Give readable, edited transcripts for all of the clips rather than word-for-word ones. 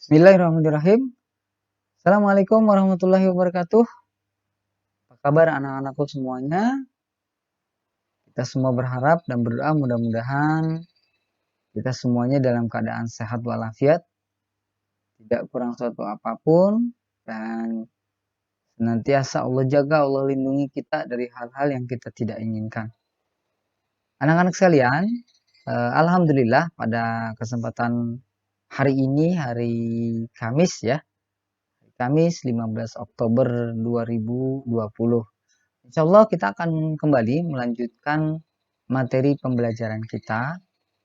Bismillahirrahmanirrahim. Assalamualaikum warahmatullahi wabarakatuh. Apa kabar anak-anakku semuanya? Kita semua berharap dan berdoa mudah-mudahan kita semuanya dalam keadaan sehat walafiat, tidak kurang suatu apapun, dan senantiasa Allah jaga, Allah lindungi kita dari hal-hal yang kita tidak inginkan. Anak-anak sekalian, alhamdulillah pada kesempatan hari ini, hari Kamis ya, Kamis 15 Oktober 2020. Insya Allah kita akan kembali melanjutkan materi pembelajaran kita.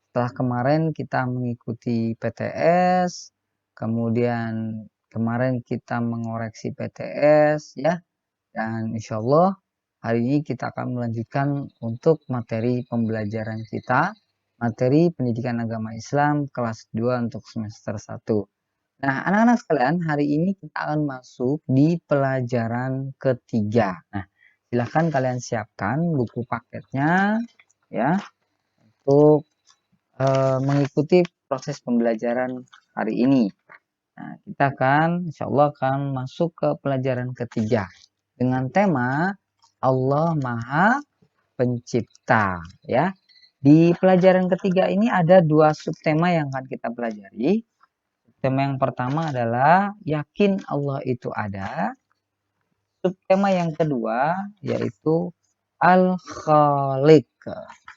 Setelah kemarin kita mengikuti PTS, kemudian kemarin kita mengoreksi PTS ya, dan insya Allah hari ini kita akan melanjutkan untuk materi pembelajaran kita, materi pendidikan agama Islam kelas 2 untuk semester 1. Nah, anak-anak sekalian, hari ini kita akan masuk di pelajaran ketiga. Nah, silahkan kalian siapkan buku paketnya ya untuk mengikuti proses pembelajaran hari ini. Nah, kita akan insya Allah akan masuk ke pelajaran ketiga dengan tema Allah Maha Pencipta ya. Di pelajaran ketiga ini ada dua subtema yang akan kita pelajari. Tema yang pertama adalah yakin Allah itu ada. Subtema yang kedua yaitu Al-Khaliq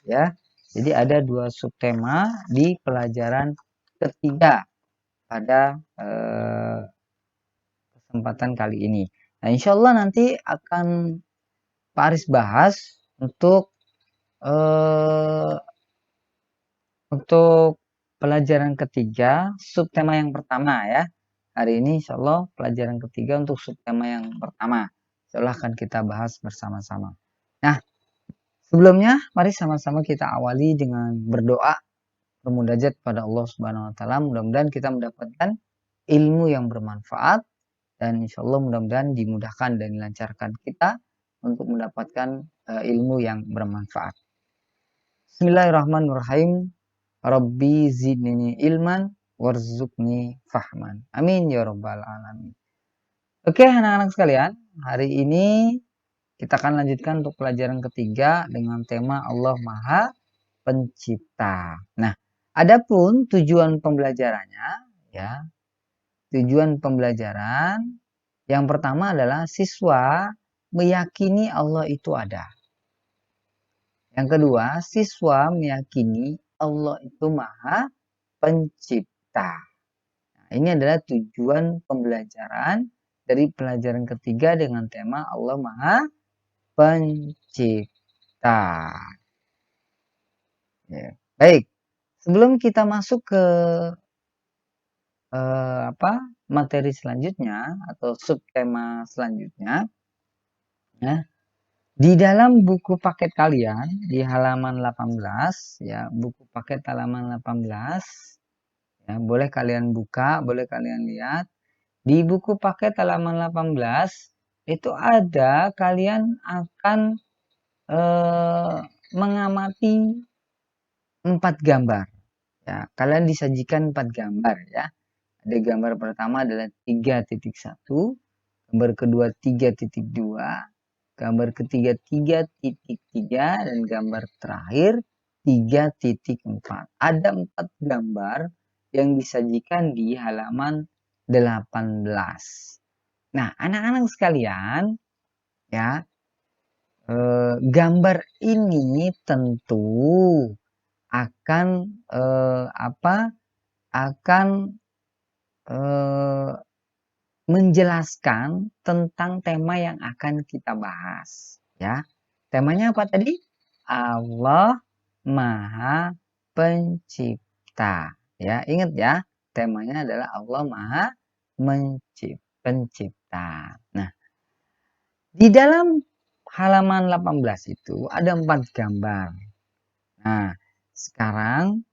ya. Jadi ada dua subtema di pelajaran ketiga pada kesempatan kali ini. Nah, insya Allah nanti akan Pak Aris bahas eh, untuk pelajaran ketiga, subtema yang pertama ya. Hari ini insya Allah pelajaran ketiga untuk subtema yang pertama. Insya Allah akan kita bahas bersama-sama. Nah, sebelumnya mari sama-sama kita awali dengan berdoa bermunajat pada Allah Subhanahu wa taala. Mudah-mudahan kita mendapatkan ilmu yang bermanfaat dan insya Allah mudah-mudahan dimudahkan dan dilancarkan kita untuk mendapatkan ilmu yang bermanfaat. Bismillahirrahmanirrahim. Rabbi zidni ilman warzuqni fahman. Amin ya rabbal alamin. Oke anak-anak sekalian, hari ini kita akan lanjutkan untuk pelajaran ketiga dengan tema Allah Maha Pencipta. Nah, adapun tujuan pembelajarannya ya, tujuan pembelajaran yang pertama adalah siswa meyakini Allah itu ada. Yang kedua, siswa meyakini Allah itu Maha Pencipta. Nah, ini adalah tujuan pembelajaran dari pelajaran ketiga dengan tema Allah Maha Pencipta. Ya. Baik, sebelum kita masuk ke materi selanjutnya atau subtema selanjutnya, ya, di dalam buku paket kalian di halaman 18 ya, buku paket halaman 18 ya, boleh kalian buka, boleh kalian lihat. Di buku paket halaman 18 itu ada kalian akan mengamati 4 gambar. Ya, kalian disajikan 4 gambar ya. Ada gambar pertama adalah 3.1, gambar kedua 3.2, gambar ketiga 3.3 dan gambar terakhir 3.4. Ada 4 gambar yang disajikan di halaman 18. Nah, anak-anak sekalian ya, gambar ini tentu akan akan menjelaskan tentang tema yang akan kita bahas ya. Temanya apa tadi? Allah Maha Pencipta. Ya, ingat ya, temanya adalah Allah Maha Pencipta. Nah, di dalam halaman 18 itu ada 4 gambar. Nah, sekarang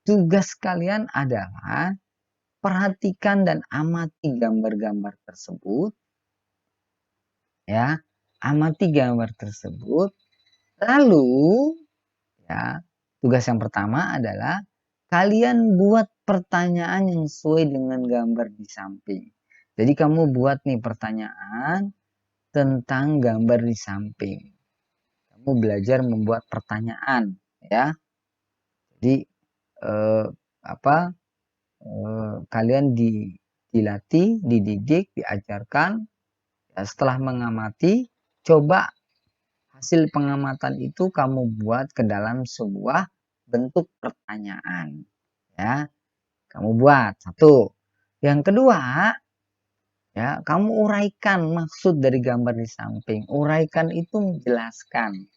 tugas kalian adalah perhatikan dan amati gambar-gambar tersebut. Ya, amati gambar tersebut. Lalu, ya, tugas yang pertama adalah kalian buat pertanyaan yang sesuai dengan gambar di samping. Jadi kamu buat nih pertanyaan tentang gambar di samping. Kamu belajar membuat pertanyaan, ya. Jadi kalian dilatih, dididik, diajarkan. Ya, setelah mengamati, coba hasil pengamatan itu kamu buat ke dalam sebuah bentuk pertanyaan. Ya, kamu buat satu. Yang kedua, ya, kamu uraikan maksud dari gambar di samping. Uraikan itu menjelaskan.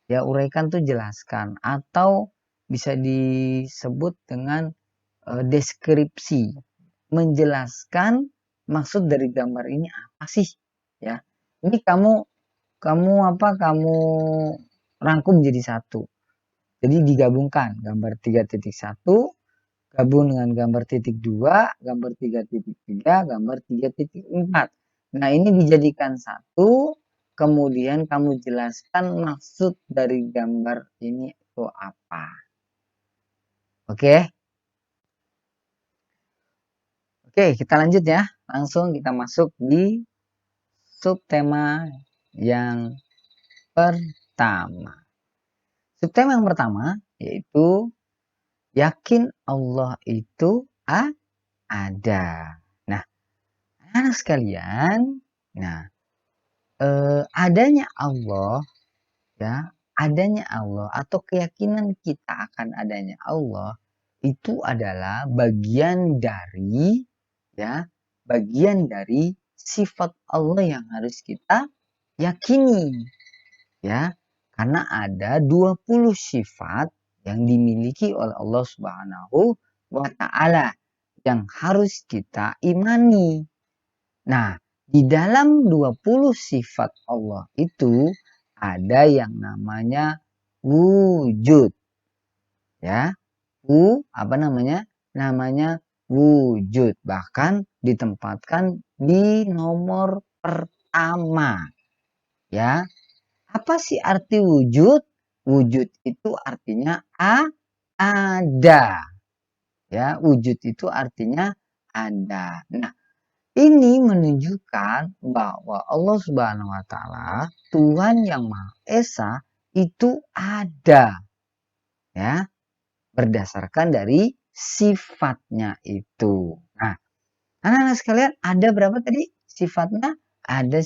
Ya, uraikan itu jelaskan atau bisa disebut dengan deskripsi. Menjelaskan maksud dari gambar ini apa sih? Ya, ini kamu rangkum jadi satu. Jadi digabungkan gambar 3.1 gabung dengan gambar 2, gambar 3.3, gambar 3.4. Nah, ini dijadikan satu, kemudian kamu jelaskan maksud dari gambar ini itu apa. Oke. Oke, kita lanjut ya. Langsung kita masuk di subtema yang pertama. Subtema yang pertama yaitu yakin Allah itu ada. Nah, anak sekalian, adanya Allah, ya, adanya Allah atau keyakinan kita akan adanya Allah itu adalah bagian dari sifat Allah yang harus kita yakini, ya. Karena ada 20 sifat yang dimiliki oleh Allah Subhanahu wa Ta'ala yang harus kita imani. Nah, di dalam 20 sifat Allah itu ada yang namanya wujud. Ya. Namanya wujud. Bahkan ditempatkan di nomor pertama. Ya. Apa sih arti wujud? Wujud itu artinya ada. Ya, wujud itu artinya ada. Nah, ini menunjukkan bahwa Allah Subhanahu wa Ta'ala, Tuhan yang Maha Esa itu ada. Ya, berdasarkan dari sifatnya itu. Nah, anak-anak sekalian, ada berapa tadi sifatnya? Ada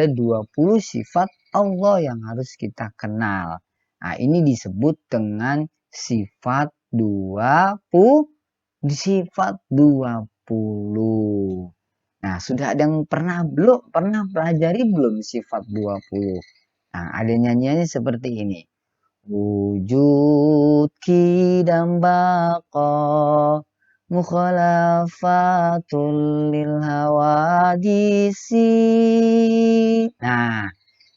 20 sifat Allah yang harus kita kenal. Nah, ini disebut dengan sifat 20. Nah, sudah ada yang pernah pelajari belum sifat 20? Nah, ada nyanyiannya seperti ini. Wujud kidam baqa mukhalafatul lil hawadisi. Nah,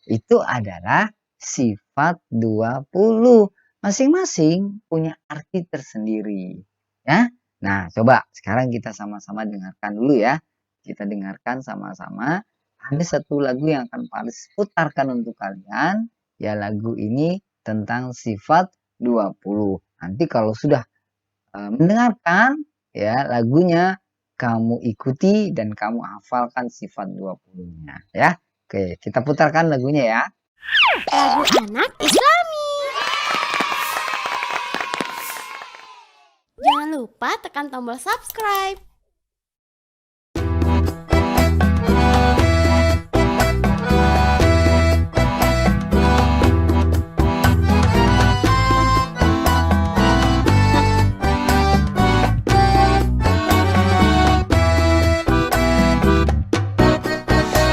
itu adalah sifat 20. Masing-masing punya arti tersendiri. Ya. Nah, coba sekarang kita sama-sama dengarkan dulu ya. Kita dengarkan sama-sama. Ada satu lagu yang akan Paris putarkan untuk kalian. Ya, lagu ini tentang sifat 20. Nanti kalau sudah mendengarkan ya lagunya, kamu ikuti dan kamu hafalkan sifat 20-nya ya. Oke, kita putarkan lagunya ya. Lagu anak Islami. Jangan lupa tekan tombol subscribe.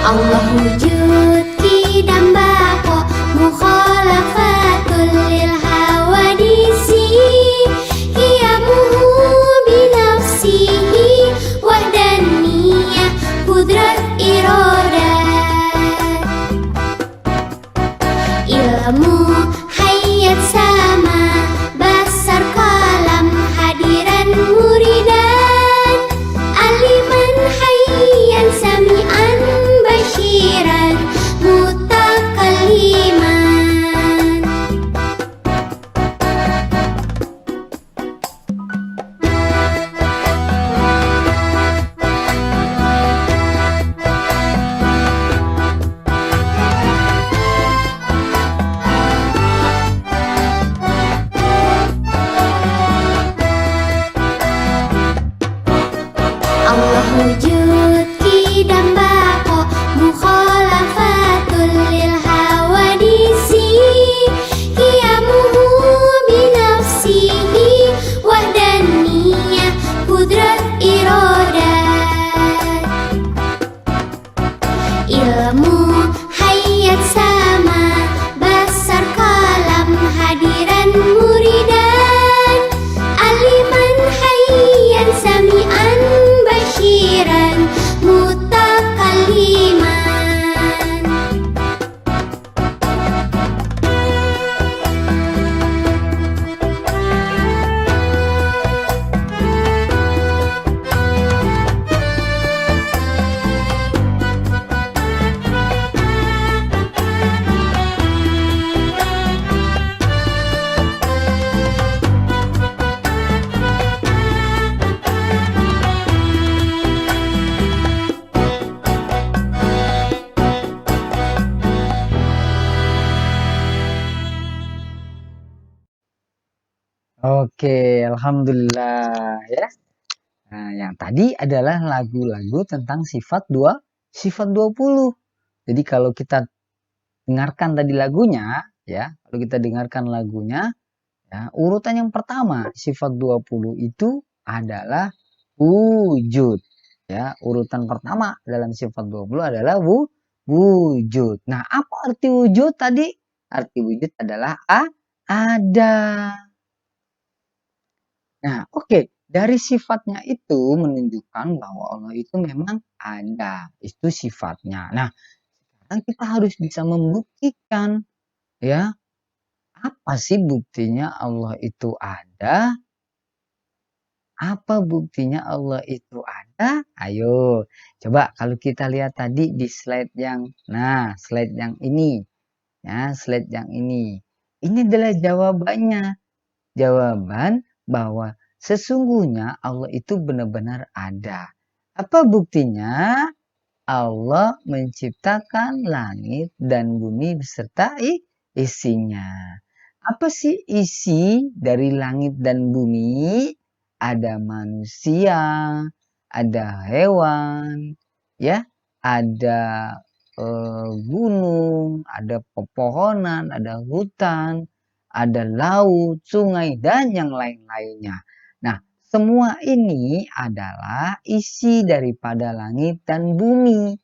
Allah wujud kidam baqa mukhalafatul lil hawadisi qiyamuhu binafsihi Oke, alhamdulillah ya. Nah, yang tadi adalah lagu-lagu tentang sifat 20. Jadi kalau kita dengarkan tadi lagunya, ya, kalau kita dengarkan lagunya, ya, urutan yang pertama sifat 20 itu adalah wujud. Ya, urutan pertama dalam sifat 20 adalah wujud. Nah, apa arti wujud tadi? Arti wujud adalah ada. Nah, oke. Dari sifatnya itu menunjukkan bahwa Allah itu memang ada. Itu sifatnya. Nah, sekarang kita harus bisa membuktikan, ya, apa sih buktinya Allah itu ada? Apa buktinya Allah itu ada? Ayo, coba kalau kita lihat tadi di slide slide yang ini, ya, slide yang ini. Ini adalah jawabannya. Jawaban bahwa sesungguhnya Allah itu benar-benar ada. Apa buktinya? Allah menciptakan langit dan bumi beserta isinya. Apa sih isi dari langit dan bumi? Ada manusia, ada hewan, ya, ada gunung, ada pepohonan, ada hutan, ada laut, sungai, dan yang lain-lainnya. Nah, semua ini adalah isi daripada langit dan bumi,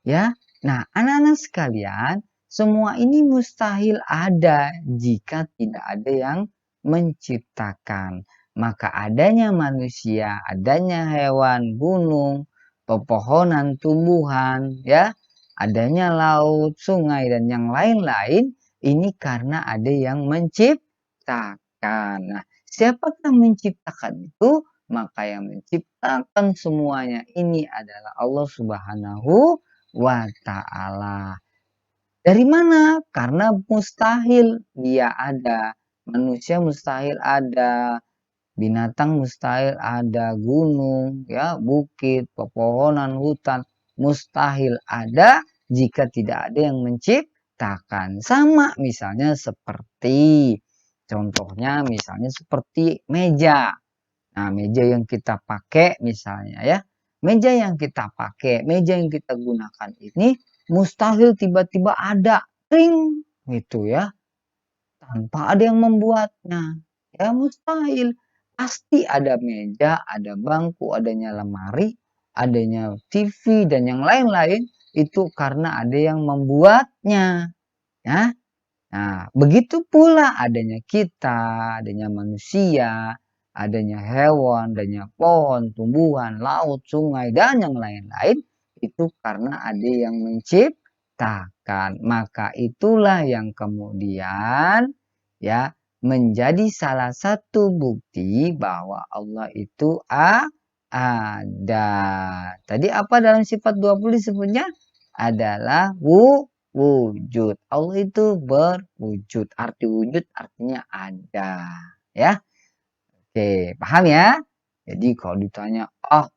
ya. Nah, anak-anak sekalian, semua ini mustahil ada jika tidak ada yang menciptakan. Maka adanya manusia, adanya hewan, gunung, pepohonan, tumbuhan, ya, adanya laut, sungai, dan yang lain-lain, ini karena ada yang menciptakan. Nah, siapakah menciptakan itu? Maka yang menciptakan semuanya ini adalah Allah Subhanahu wa ta'ala. Dari mana? Karena mustahil dia ada. Manusia mustahil ada, binatang mustahil ada, gunung, ya, bukit, pepohonan, hutan mustahil ada jika tidak ada yang menciptakan. Sama misalnya seperti contohnya misalnya seperti meja. Nah, meja yang kita pakai misalnya ya, meja yang kita pakai, meja yang kita gunakan ini mustahil tiba-tiba ada ring gitu ya, tanpa ada yang membuatnya. Ya mustahil. Pasti ada meja, ada bangku, adanya lemari, adanya TV dan yang lain-lain itu karena ada yang membuatnya, ya. Nah, begitu pula adanya kita, adanya manusia, adanya hewan, adanya pohon, tumbuhan, laut, sungai, dan yang lain-lain, itu karena ada yang menciptakan. Maka itulah yang kemudian ya menjadi salah satu bukti bahwa Allah itu ada. Tadi apa dalam sifat 20 disebutnya? Adalah wujud. Allah itu berwujud. Arti wujud artinya ada. Ya. Oke, paham ya? Jadi kalau ditanya, ah,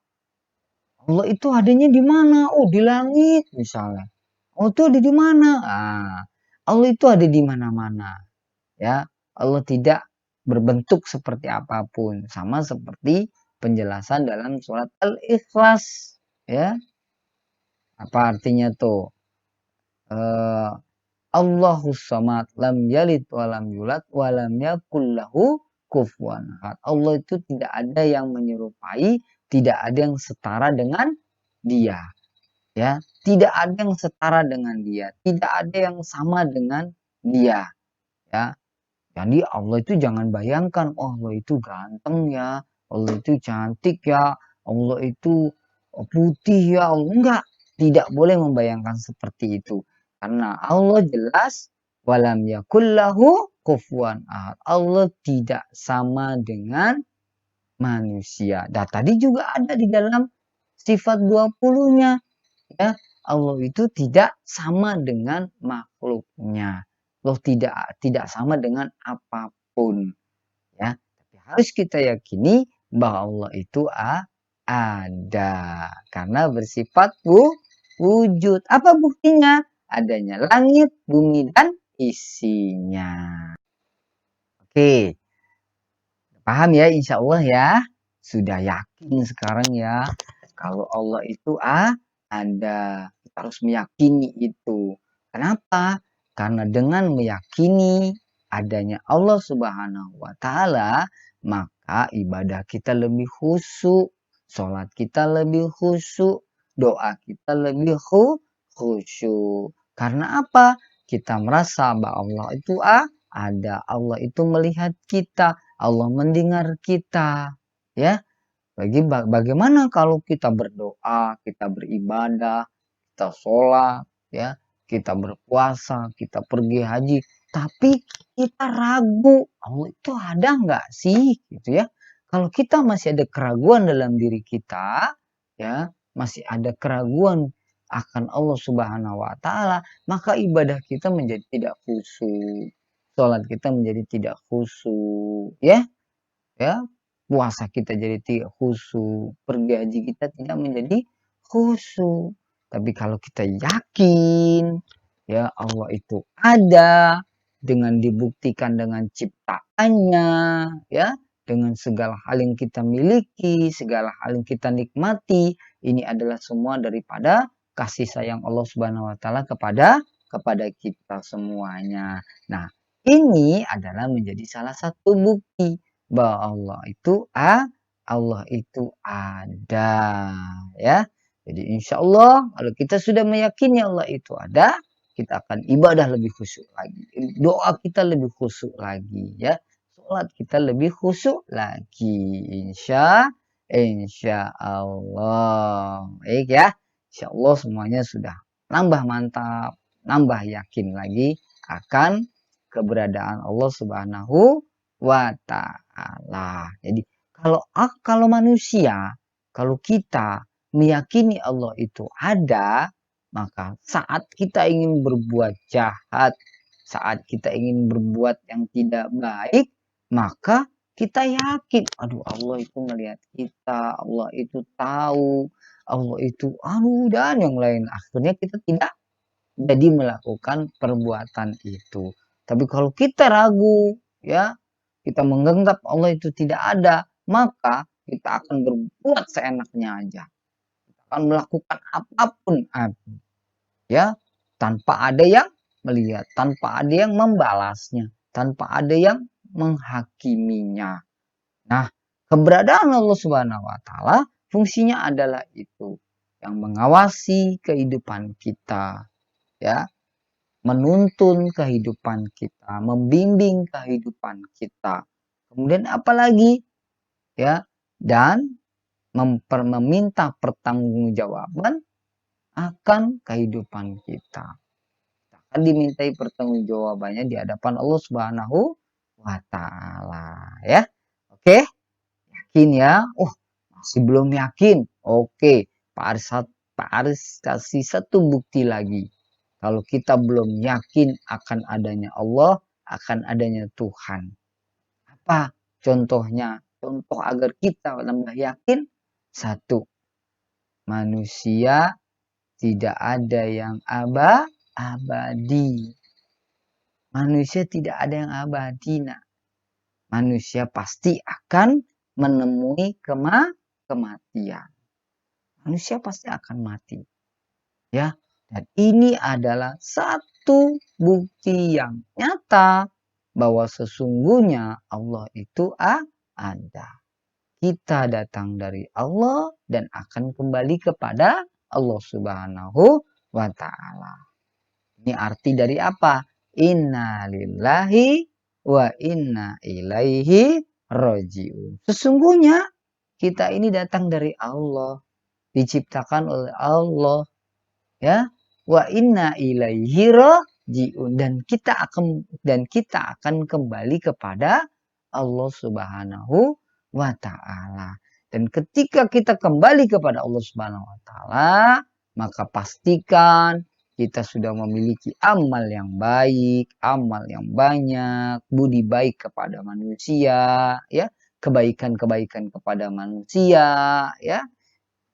Allah itu adanya di mana? Oh, di langit misalnya. Allah itu ada di mana? Ah, Allah itu ada di mana-mana. Ya, Allah tidak berbentuk seperti apapun. Sama seperti penjelasan dalam surat Al-Ikhlas. Ya, apa artinya tuh? Allahus samad lam yalid walam yulad walam yakul lahu kufuwan ahad. Allah itu tidak ada yang menyerupai, tidak ada yang setara dengan Dia. Ya, tidak ada yang setara dengan Dia, tidak ada yang sama dengan Dia. Ya, jadi Allah itu jangan bayangkan, oh Allah itu ganteng ya, Allah itu cantik ya, Allah itu putih ya, Allah enggak. Tidak boleh membayangkan seperti itu. Karena Allah jelas walam yakullahu kufuwan ahad. Allah tidak sama dengan manusia. Dan tadi juga ada di dalam sifat 20-nya, ya. Allah itu tidak sama dengan makhluknya. Allah tidak sama dengan apapun, ya. Tapi harus kita yakini bahwa Allah itu ada karena bersifat wujud. Apa buktinya? Adanya langit, bumi dan isinya. Oke. Paham ya, insya Allah ya. Sudah yakin sekarang ya. Kalau Allah itu ada. Kita harus meyakini itu. Kenapa? Karena dengan meyakini adanya Allah Subhanahu wa Ta'ala, maka ibadah kita lebih khusyuk, sholat kita lebih khusyuk, doa kita lebih khusyuk. Karena apa? Kita merasa bahwa Allah itu ada, Allah itu melihat kita, Allah mendengar kita, ya. Bagaimana kalau kita berdoa, kita beribadah, kita sholat, ya, kita berpuasa, kita pergi haji, tapi kita ragu, Allah itu ada nggak sih, gitu ya? Kalau kita masih ada keraguan dalam diri kita, ya, masih ada keraguan akan Allah Subhanahu wa Ta'ala, maka ibadah kita menjadi tidak khusyuk, sholat kita menjadi tidak khusyuk, ya. Puasa kita jadi tidak khusyuk, pergi haji kita tidak menjadi khusyuk. Tapi kalau kita yakin, ya Allah itu ada, dengan dibuktikan dengan ciptaannya, ya, dengan segala hal yang kita miliki, segala hal yang kita nikmati, ini adalah semua daripada kasih sayang Allah Subhanahu wa Ta'ala kepada kita semuanya. Nah, ini adalah menjadi salah satu bukti bahwa Allah itu ada, ya. Jadi insya Allah kalau kita sudah meyakini Allah itu ada, kita akan ibadah lebih khusyuk lagi, doa kita lebih khusyuk lagi, ya, sholat kita lebih khusyuk lagi, insya Allah, baik ya. Insya Allah semuanya sudah nambah mantap, nambah yakin lagi akan keberadaan Allah Subhanahu wa Ta'ala. Jadi kalau manusia, kalau kita meyakini Allah itu ada, maka saat kita ingin berbuat jahat, saat kita ingin berbuat yang tidak baik, maka kita yakin, aduh Allah itu melihat kita, Allah itu tahu, Allah itu dan yang lain. Akhirnya kita tidak jadi melakukan perbuatan itu. Tapi kalau kita ragu, ya, kita menganggap Allah itu tidak ada, maka kita akan berbuat seenaknya aja. Kita akan melakukan apapun, ya, tanpa ada yang melihat, tanpa ada yang membalasnya, tanpa ada yang menghakiminya. Nah, keberadaan Allah Subhanahu wa Ta'ala fungsinya adalah itu, yang mengawasi kehidupan kita, ya, menuntun kehidupan kita, membimbing kehidupan kita. Kemudian apalagi, ya, dan meminta pertanggungjawaban akan kehidupan kita. Kita akan dimintai pertanggungjawabannya di hadapan Allah Subhanahu wa Ta'ala, ya. Oke, yakin ya? Masih belum yakin? Oke, Pak Aris kasih satu bukti lagi. Kalau kita belum yakin akan adanya Allah, akan adanya Tuhan. Apa contohnya? Contoh agar kita nambah yakin. Satu, manusia tidak ada yang abadi. Manusia tidak ada yang abadi. Nah, manusia pasti akan menemui kematian. Manusia pasti akan mati. Ya, dan ini adalah satu bukti yang nyata bahwa sesungguhnya Allah itu ada. Kita datang dari Allah dan akan kembali kepada Allah Subhanahu wa Ta'ala. Ini arti dari apa? Inna lillahi wa inna ilaihi raji'un. Sesungguhnya kita ini datang dari Allah, diciptakan oleh Allah, ya, wa inna ilaihi raji'un, dan kita akan kembali kepada Allah Subhanahu wa Ta'ala. Dan ketika kita kembali kepada Allah Subhanahu wa Ta'ala, maka pastikan kita sudah memiliki amal yang baik, amal yang banyak, budi baik kepada manusia, ya, kebaikan-kebaikan kepada manusia, ya.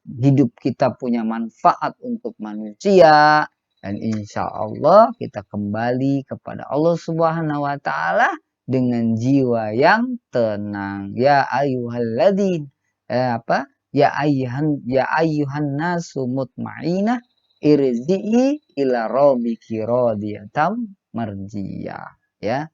Hidup kita punya manfaat untuk manusia, dan insya Allah kita kembali kepada Allah Subhanahu wa Ta'ala dengan jiwa yang tenang. Ya ayyuhalladzin ya ayyuhan nasu mutmainah irji'i ila rabbiki radiyatan marjiyah. Ya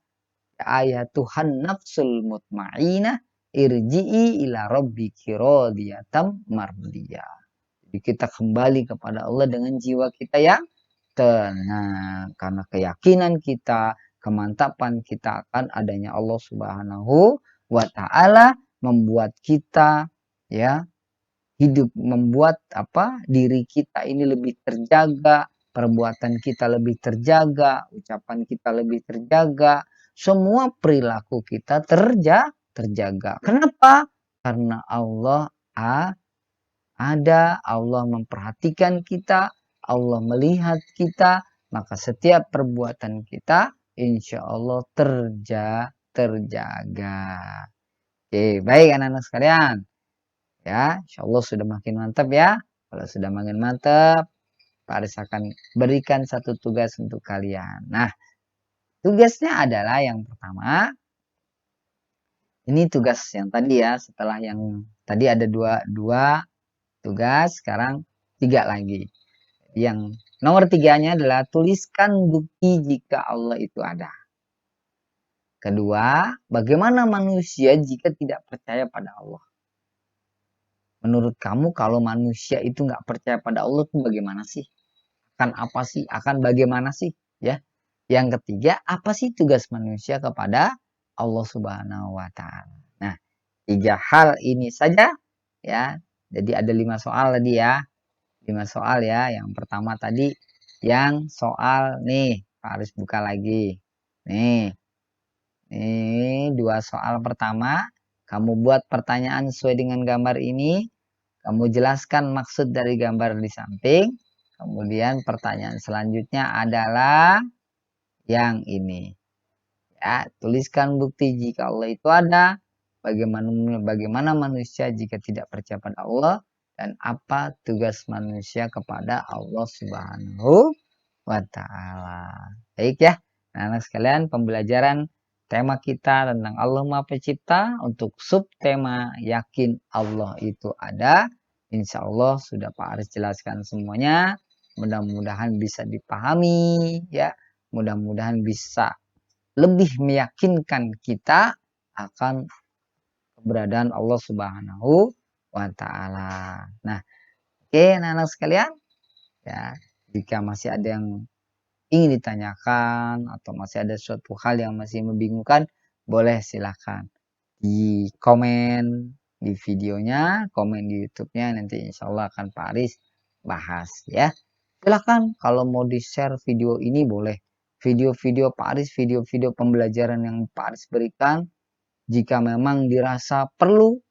ayatuhan nafsul mutmainah irji'i ila rabbiki radiyatan mardiyah. Jadi kita kembali kepada Allah dengan jiwa kita yang tenang karena keyakinan kita, kemantapan kita akan adanya Allah Subhanahu wa taala membuat kita ya hidup, membuat diri kita ini lebih terjaga, perbuatan kita lebih terjaga, ucapan kita lebih terjaga, semua perilaku kita terjaga. Kenapa? Karena Allah ada, Allah memperhatikan kita, Allah melihat kita, maka setiap perbuatan kita insya Allah terjaga. Oke, baik anak-anak sekalian. Ya, insya Allah sudah makin mantap ya. Kalau sudah makin mantap, Pak Aris akan berikan satu tugas untuk kalian. Nah, tugasnya adalah yang pertama, ini tugas yang tadi ya, setelah yang tadi ada dua tugas, sekarang 3 lagi. Yang nomor 3-nya adalah tuliskan bukti jika Allah itu ada. Kedua, bagaimana manusia jika tidak percaya pada Allah? Menurut kamu kalau manusia itu nggak percaya pada Allah itu bagaimana sih? Akan apa sih? Akan bagaimana sih? Ya. Yang ketiga, apa sih tugas manusia kepada Allah Subhanahu wa taala? Nah, 3 hal ini saja ya. Jadi ada 5 soal tadi ya. 5 soal ya. Yang pertama tadi yang soal nih, Pak harus buka lagi. Nih. Nih 2 soal pertama, kamu buat pertanyaan sesuai dengan gambar ini. Kamu jelaskan maksud dari gambar di samping. Kemudian pertanyaan selanjutnya adalah yang ini. Ya, tuliskan bukti jika Allah itu ada. Bagaimana manusia jika tidak percaya pada Allah, dan apa tugas manusia kepada Allah Subhanahu wa taala. Baik ya, anak sekalian, pembelajaran tema kita tentang Allah Maha Pencipta untuk subtema yakin Allah itu ada. Insya Allah sudah Pak Aris jelaskan semuanya. Mudah-mudahan bisa dipahami ya. Mudah-mudahan bisa lebih meyakinkan kita akan keberadaan Allah Subhanahu wa taala. Nah, oke anak-anak sekalian, ya, jika masih ada yang ingin ditanyakan atau masih ada suatu hal yang masih membingungkan, boleh silakan di komen di videonya, komen di YouTube-nya, nanti insya Allah akan Pak Aris bahas ya. Silakan kalau mau di-share video ini boleh. Video-video Pak Aris, video-video pembelajaran yang Pak Aris berikan, jika memang dirasa perlu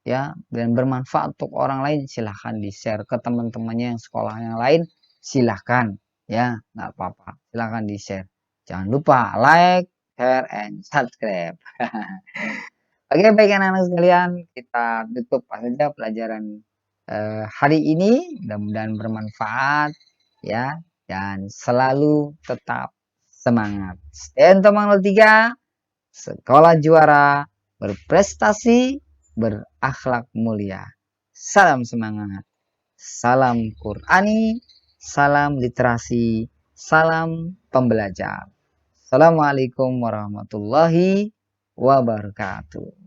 ya dan bermanfaat untuk orang lain, silahkan di-share ke teman-temannya yang sekolah yang lain, silahkan ya, nggak apa-apa, silahkan di-share. Jangan lupa like, share, and subscribe. Oke, baik anak-anak sekalian, kita tutup saja pelajaran hari ini. Mudah-mudahan bermanfaat ya, dan selalu tetap semangat. Stay Tomang 03, sekolah juara, berprestasi, berakhlak mulia. Salam semangat, salam Qur'ani, salam literasi, salam pembelajar. Assalamualaikum warahmatullahi wabarakatuh.